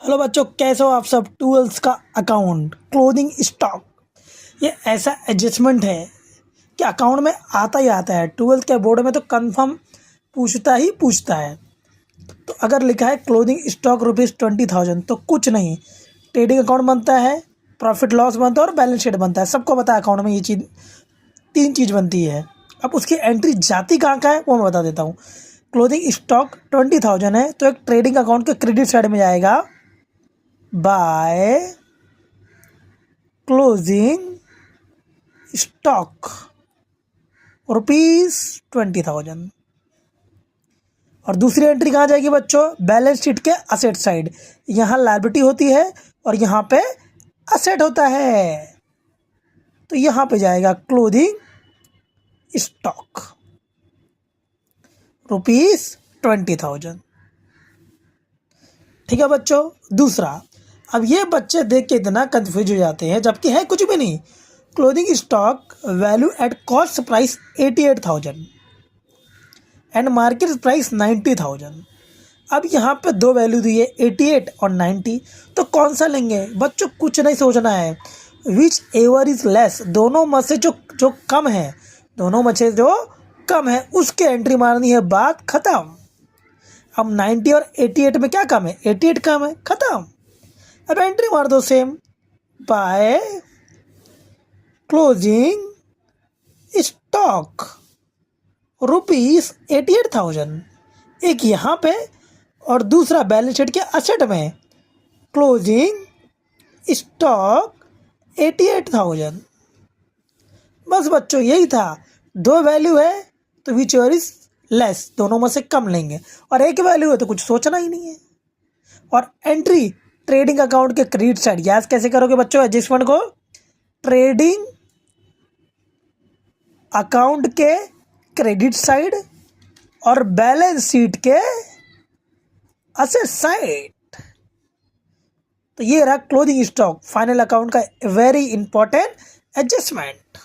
Hello बच्चों, कैसे हो आप सब। टूल्स का अकाउंट क्लोजिंग स्टॉक ये ऐसा एडजस्टमेंट है कि अकाउंट में आता ही आता है। ट्वेल्थ के बोर्ड में तो कंफर्म पूछता ही पूछता है। तो अगर लिखा है क्लोजिंग स्टॉक ₹20,000 तो कुछ नहीं, ट्रेडिंग अकाउंट बनता है, प्रॉफिट लॉस बनता है और बैलेंस शीट बनता है। सबको पता है अकाउंट में ये चीज़, तीन चीज़ बनती है। अब उसकी एंट्री जाती कहाँ का है वो मैं बता देता हूँ। क्लोजिंग स्टॉक 20,000 है तो एक ट्रेडिंग अकाउंट के क्रेडिट साइड में जाएगा बाय क्लोजिंग स्टॉक ₹20,000। और दूसरी एंट्री कहाँ जाएगी बच्चों? बैलेंस शीट के असेट साइड। यहाँ लायबिलिटी होती है और यहाँ पे असेट होता है, तो यहाँ पे जाएगा क्लोजिंग स्टॉक ₹20,000। ठीक है बच्चों। दूसरा, अब ये बच्चे देख के इतना कंफ्यूज हो जाते हैं जबकि है कुछ भी नहीं। Closing stock value at cost price 88,000 and market price 90,000। अब यहाँ पे दो वैल्यू दी है 88 और 90, तो कौन सा लेंगे बच्चों? कुछ नहीं सोचना है, विच एवर इज लेस, दोनों में से जो जो कम है, दोनों में से जो कम है उसके एंट्री मारनी है, बात खत्म। अब 90 और 88 में क्या कम है? 88 कम है, खत्म। अब एंट्री मार दो सेम बाय क्लोजिंग स्टॉक ₹88,000, एक यहाँ पे और दूसरा बैलेंस शीट के असेट में क्लोजिंग स्टॉक 88,000। बस बच्चों यही था। दो वैल्यू है तो विच एवर इज लेस, दोनों में से कम लेंगे, और एक वैल्यू है तो कुछ सोचना ही नहीं है। और एंट्री ट्रेडिंग अकाउंट के क्रेडिट साइड, याद कैसे करोगे बच्चों एडजस्टमेंट को? ट्रेडिंग अकाउंट के क्रेडिट साइड और बैलेंस शीट के असेट साइड। तो ये रहा क्लोजिंग स्टॉक फाइनल अकाउंट का वेरी इंपॉर्टेंट एडजस्टमेंट।